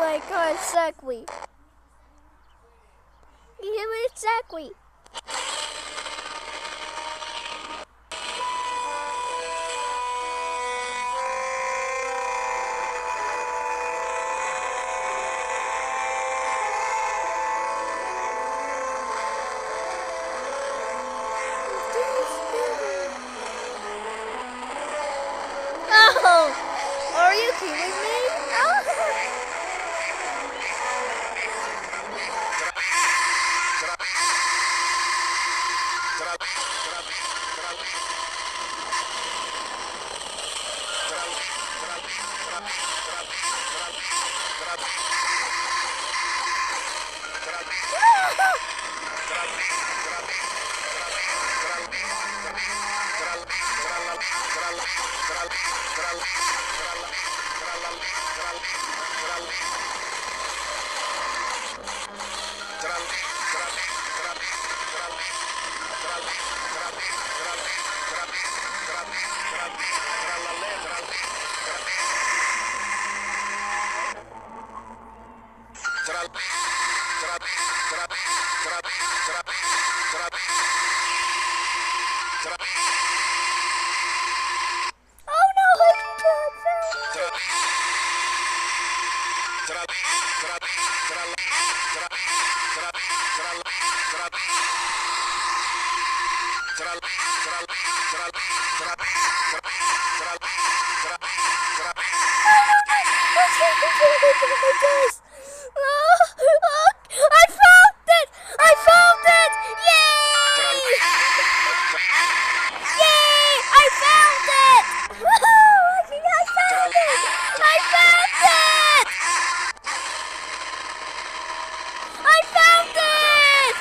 my god, exactly. Yeah, exactly. Oh, are you kidding me? Oh. Oh no, I found this. I found it! I found it! Yay! Yay! I found it! Woohoo! I found it! I found it! I found it!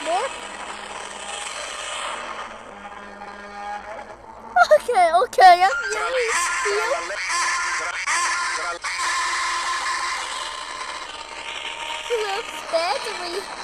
More? Okay, I'm really still. Looks battery.